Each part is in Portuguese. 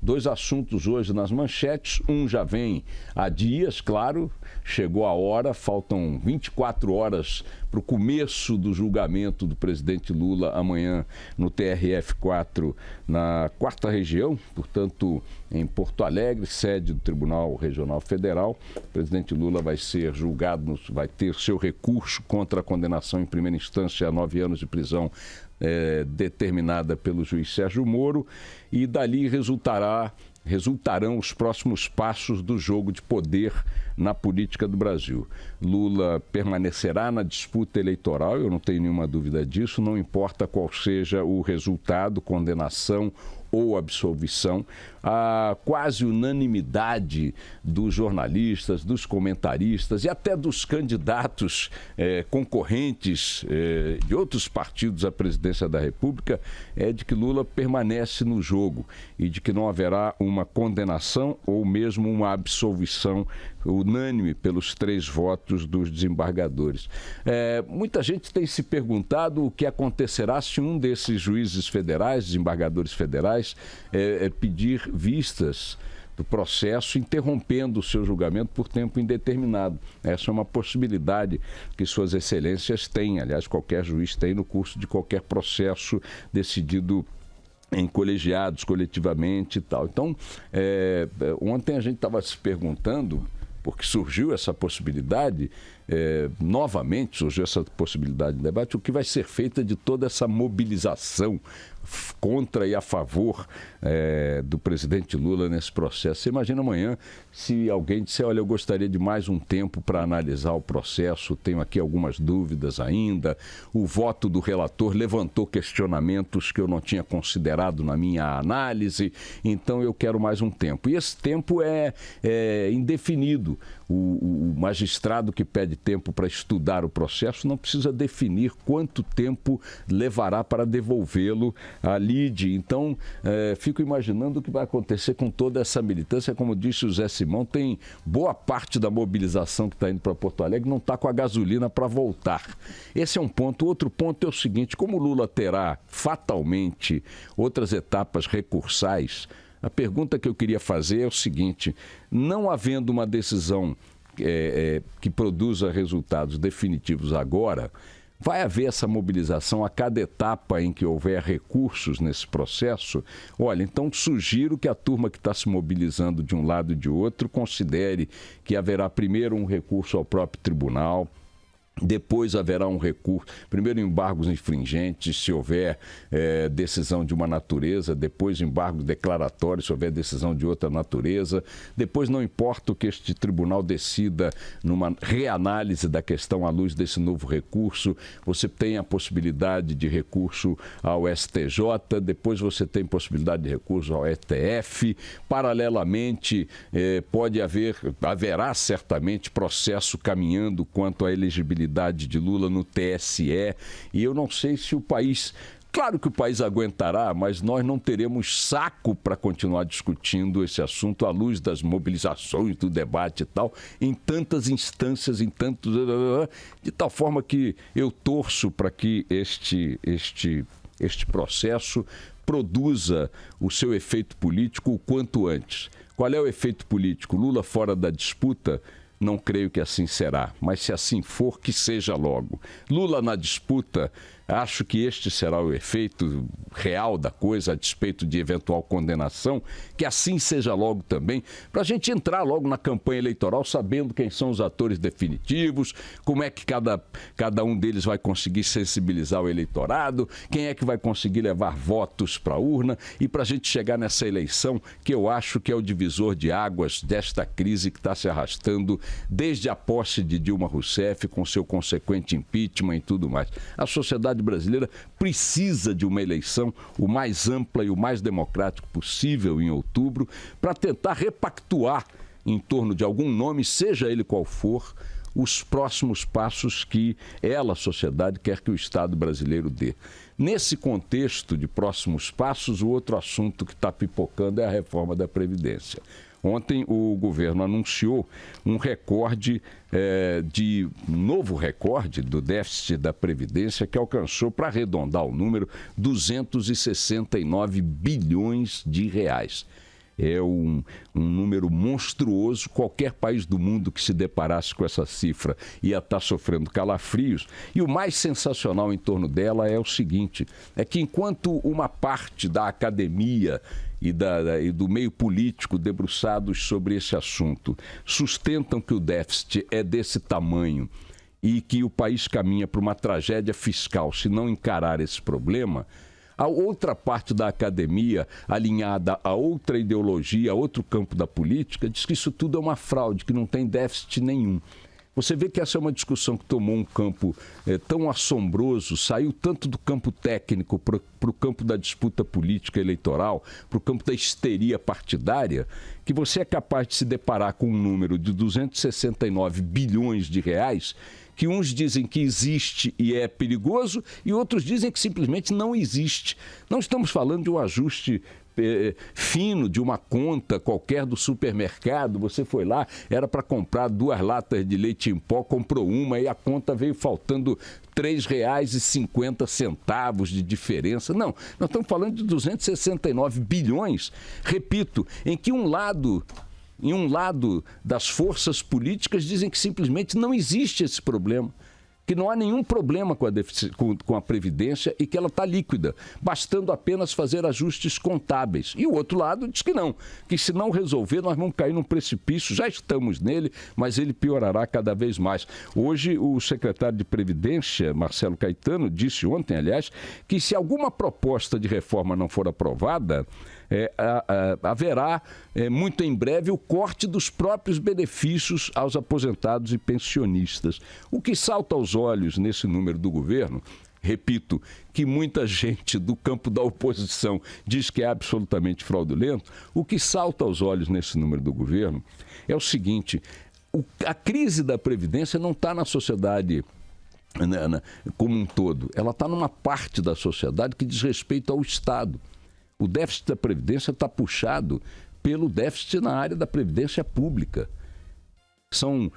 Dois assuntos hoje nas manchetes, um já vem há dias, claro, chegou a hora, faltam 24 horas para o começo do julgamento do presidente Lula amanhã no TRF4, na 4ª região, portanto em Porto Alegre, sede do Tribunal Regional Federal. O presidente Lula vai ser julgado, vai ter seu recurso contra a condenação em primeira instância a 9 anos de prisão determinada pelo juiz Sérgio Moro, e dali resultarão os próximos passos do jogo de poder na política do Brasil. Lula permanecerá na disputa eleitoral, eu não tenho nenhuma dúvida disso, não importa qual seja o resultado, condenação ou absolvição. A quase unanimidade dos jornalistas, dos comentaristas e até dos candidatos concorrentes de outros partidos à presidência da República é de que Lula permanece no jogo e de que não haverá uma condenação ou mesmo uma absolvição unânime pelos 3 votos dos desembargadores. Muita gente tem se perguntado o que acontecerá se um desses juízes federais, desembargadores federais, pedir vistas do processo, interrompendo o seu julgamento por tempo indeterminado. Essa é uma possibilidade que suas excelências têm, aliás, qualquer juiz tem no curso de qualquer processo decidido em colegiados, coletivamente e tal. Então, ontem a gente estava se perguntando, porque surgiu essa possibilidade, novamente surgiu essa possibilidade de debate, o que vai ser feita de toda essa mobilização contra e a favor do presidente Lula nesse processo. Você imagina amanhã se alguém disser, olha, eu gostaria de mais um tempo para analisar o processo, tenho aqui algumas dúvidas ainda, o voto do relator levantou questionamentos que eu não tinha considerado na minha análise, então eu quero mais um tempo. E esse tempo é indefinido. O magistrado que pede tempo para estudar o processo não precisa definir quanto tempo levará para devolvê-lo à lide. Então, fico imaginando o que vai acontecer com toda essa militância. Como disse o Zé Simão, tem boa parte da mobilização que está indo para Porto Alegre não está com a gasolina para voltar. Esse é um ponto. Outro ponto é o seguinte, como o Lula terá fatalmente outras etapas recursais, a pergunta que eu queria fazer é o seguinte, não havendo uma decisão que produza resultados definitivos agora, vai haver essa mobilização a cada etapa em que houver recursos nesse processo? Olha, então sugiro que a turma que está se mobilizando de um lado e de outro considere que haverá primeiro um recurso ao próprio tribunal, depois haverá um recurso, primeiro embargos infringentes, se houver decisão de uma natureza, depois embargos declaratórios, se houver decisão de outra natureza, depois não importa o que este tribunal decida numa reanálise da questão à luz desse novo recurso, você tem a possibilidade de recurso ao STJ, depois você tem possibilidade de recurso ao STF, paralelamente haverá certamente processo caminhando quanto à elegibilidade de Lula no TSE, e eu não sei se o país... Claro que o país aguentará, mas nós não teremos saco para continuar discutindo esse assunto à luz das mobilizações, do debate e tal, em tantas instâncias, de tal forma que eu torço para que este processo produza o seu efeito político o quanto antes. Qual é o efeito político? Lula fora da disputa? Não creio que assim será, mas se assim for, que seja logo. Lula na disputa, acho que este será o efeito real da coisa, a despeito de eventual condenação, que assim seja logo também, para a gente entrar logo na campanha eleitoral sabendo quem são os atores definitivos, como é que cada um deles vai conseguir sensibilizar o eleitorado, quem é que vai conseguir levar votos para a urna, e para a gente chegar nessa eleição que eu acho que é o divisor de águas desta crise que está se arrastando desde a posse de Dilma Rousseff, com seu consequente impeachment e tudo mais. A sociedade brasileira precisa de uma eleição o mais ampla e o mais democrática possível em outubro, para tentar repactuar em torno de algum nome, seja ele qual for, os próximos passos que ela, a sociedade, quer que o Estado brasileiro dê. Nesse contexto de próximos passos, o outro assunto que está pipocando é a reforma da Previdência. Ontem o governo anunciou um novo recorde do déficit da Previdência, que alcançou, para arredondar o número, 269 bilhões de reais. é um número monstruoso. Qualquer país do mundo que se deparasse com essa cifra ia estar sofrendo calafrios. E o mais sensacional em torno dela é o seguinte, é que enquanto uma parte da academia e do meio político debruçados sobre esse assunto sustentam que o déficit é desse tamanho e que o país caminha para uma tragédia fiscal se não encarar esse problema, a outra parte da academia, alinhada a outra ideologia, a outro campo da política, diz que isso tudo é uma fraude, que não tem déficit nenhum. Você vê que essa é uma discussão que tomou um campo tão assombroso, saiu tanto do campo técnico para o campo da disputa política eleitoral, para o campo da histeria partidária, que você é capaz de se deparar com um número de 269 bilhões de reais, que uns dizem que existe e é perigoso e outros dizem que simplesmente não existe. Não estamos falando de um ajuste fino de uma conta qualquer do supermercado, você foi lá, era para comprar 2 latas de leite em pó, comprou uma e a conta veio faltando R$ 3,50 de diferença. Não, nós estamos falando de 269 bilhões, repito, em que um lado das forças políticas dizem que simplesmente não existe esse problema, que não há nenhum problema com a Previdência e que ela está líquida, bastando apenas fazer ajustes contábeis. E o outro lado diz que não, que se não resolver nós vamos cair num precipício, já estamos nele, mas ele piorará cada vez mais. Hoje o secretário de Previdência, Marcelo Caetano, disse ontem, aliás, que se alguma proposta de reforma não for aprovada, haverá muito em breve o corte dos próprios benefícios aos aposentados e pensionistas. O que salta aos olhos nesse número do governo, repito, que muita gente do campo da oposição diz que é absolutamente fraudulento, o que salta aos olhos nesse número do governo é o seguinte, a crise da Previdência não está na sociedade como um todo, ela está numa parte da sociedade que diz respeito ao Estado. O déficit da Previdência está puxado pelo déficit na área da Previdência Pública. São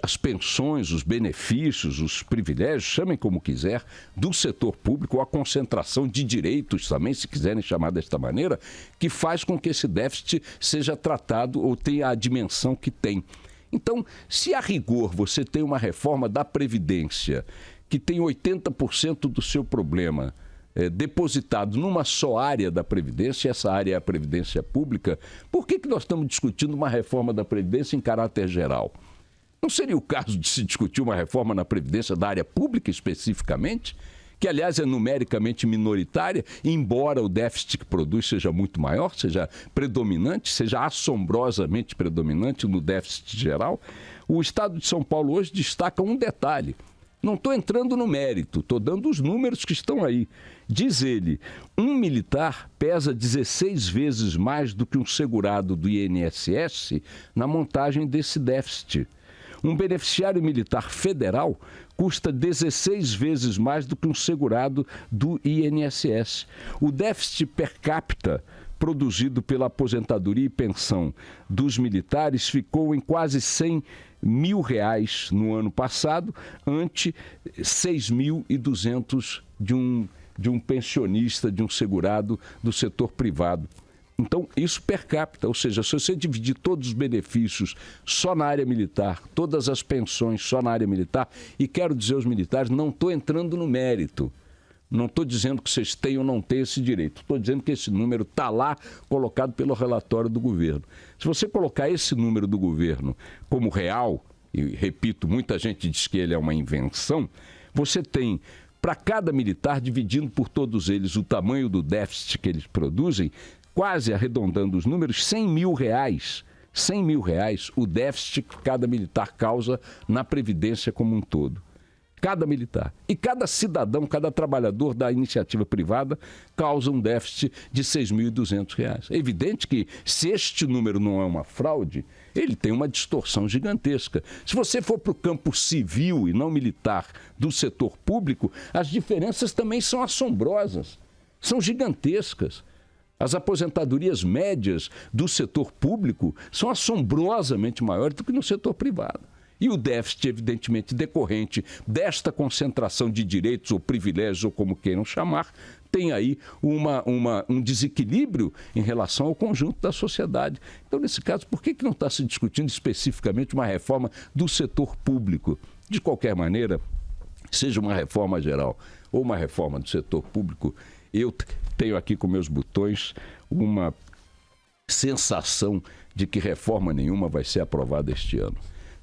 as pensões, os benefícios, os privilégios, chamem como quiser, do setor público, ou a concentração de direitos também, se quiserem chamar desta maneira, que faz com que esse déficit seja tratado ou tenha a dimensão que tem. Então, se a rigor você tem uma reforma da Previdência que tem 80% do seu problema depositado numa só área da Previdência, essa área é a Previdência Pública, por que nós estamos discutindo uma reforma da Previdência em caráter geral? Não seria o caso de se discutir uma reforma na Previdência da área pública especificamente, que aliás é numericamente minoritária, embora o déficit que produz seja muito maior, seja predominante, seja assombrosamente predominante no déficit geral? O Estado de São Paulo hoje destaca um detalhe. Não estou entrando no mérito, estou dando os números que estão aí. Diz ele, um militar pesa 16 vezes mais do que um segurado do INSS na montagem desse déficit. Um beneficiário militar federal custa 16 vezes mais do que um segurado do INSS. O déficit per capita produzido pela aposentadoria e pensão dos militares ficou em quase R$100 mil no ano passado, ante 6.200 de um pensionista, de um segurado do setor privado. Então, isso per capita, ou seja, se você dividir todos os benefícios só na área militar, todas as pensões só na área militar, e quero dizer aos militares, não estou entrando no mérito, não estou dizendo que vocês têm ou não têm esse direito, estou dizendo que esse número está lá colocado pelo relatório do governo. Se você colocar esse número do governo como real, e repito, muita gente diz que ele é uma invenção, você tem, para cada militar, dividindo por todos eles o tamanho do déficit que eles produzem, quase arredondando os números, R$100 mil, R$100 mil o déficit que cada militar causa na Previdência como um todo. Cada militar. E cada cidadão, cada trabalhador da iniciativa privada causa um déficit de R$6.200. É evidente que, se este número não é uma fraude, ele tem uma distorção gigantesca. Se você for para o campo civil e não militar do setor público, as diferenças também são assombrosas, são gigantescas. As aposentadorias médias do setor público são assombrosamente maiores do que no setor privado. E o déficit, evidentemente, decorrente desta concentração de direitos ou privilégios, ou como queiram chamar, tem aí um desequilíbrio em relação ao conjunto da sociedade. Então, nesse caso, por que não está se discutindo especificamente uma reforma do setor público? De qualquer maneira, seja uma reforma geral ou uma reforma do setor público, eu tenho aqui com meus botões uma sensação de que reforma nenhuma vai ser aprovada este ano.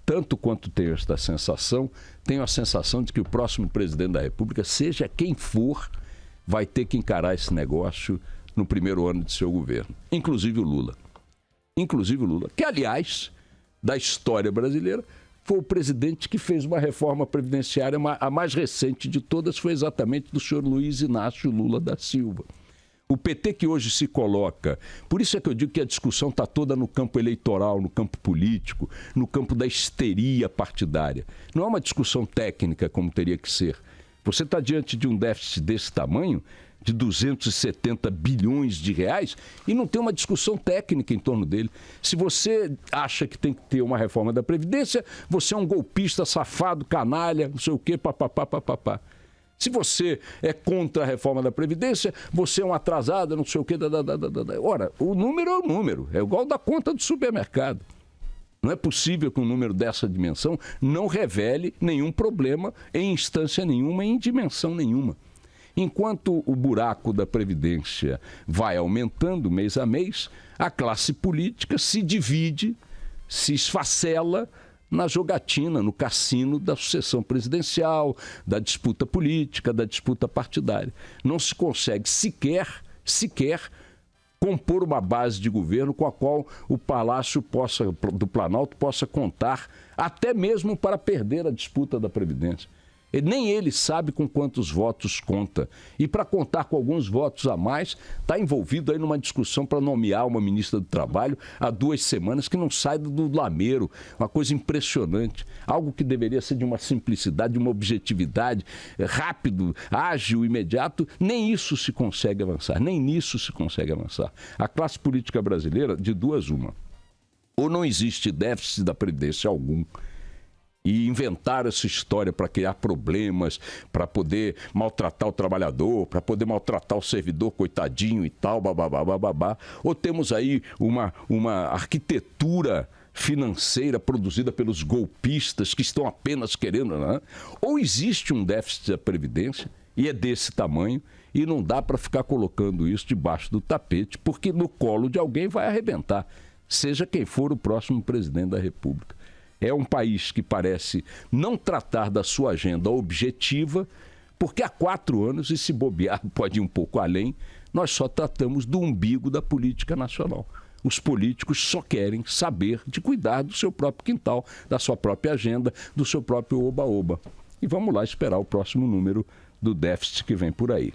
Tanto quanto tenho esta sensação, tenho a sensação de que o próximo presidente da República, seja quem for, vai ter que encarar esse negócio no primeiro ano de seu governo. Inclusive o Lula. Inclusive o Lula, que, aliás, da história brasileira, foi o presidente que fez uma reforma previdenciária, a mais recente de todas foi exatamente do senhor Luiz Inácio Lula da Silva. O PT que hoje se coloca, por isso é que eu digo que a discussão está toda no campo eleitoral, no campo político, no campo da histeria partidária. Não é uma discussão técnica como teria que ser. Você está diante de um déficit desse tamanho, de 270 bilhões de reais, e não tem uma discussão técnica em torno dele. Se você acha que tem que ter uma reforma da Previdência, você é um golpista, safado, canalha, não sei o quê, papapá. Se você é contra a reforma da Previdência, você é um atrasado, não sei o quê. Ora, o número é o número, é igual da conta do supermercado. Não é possível que um número dessa dimensão não revele nenhum problema em instância nenhuma, em dimensão nenhuma. Enquanto o buraco da Previdência vai aumentando mês a mês, a classe política se divide, se esfacela na jogatina, no cassino da sucessão presidencial, da disputa política, da disputa partidária. Não se consegue sequer compor uma base de governo com a qual o Palácio do Planalto possa contar, até mesmo para perder a disputa da Previdência. Nem ele sabe com quantos votos conta. E para contar com alguns votos a mais, está envolvido aí numa discussão para nomear uma ministra do Trabalho há 2 semanas que não sai do lameiro. Uma coisa impressionante. Algo que deveria ser de uma simplicidade, de uma objetividade, rápido, ágil, imediato. Nem isso se consegue avançar. Nem nisso se consegue avançar. A classe política brasileira, de duas uma. Ou não existe déficit da Previdência algum, e inventar essa história para criar problemas, para poder maltratar o trabalhador, para poder maltratar o servidor, coitadinho e tal, babá. Ou temos aí uma arquitetura financeira produzida pelos golpistas que estão apenas querendo, né? Ou existe um déficit da Previdência e é desse tamanho e não dá para ficar colocando isso debaixo do tapete, porque no colo de alguém vai arrebentar, seja quem for o próximo presidente da República. É um país que parece não tratar da sua agenda objetiva, porque há 4 anos, e se bobear pode ir um pouco além, nós só tratamos do umbigo da política nacional. Os políticos só querem saber de cuidar do seu próprio quintal, da sua própria agenda, do seu próprio oba-oba. E vamos lá esperar o próximo número do déficit que vem por aí.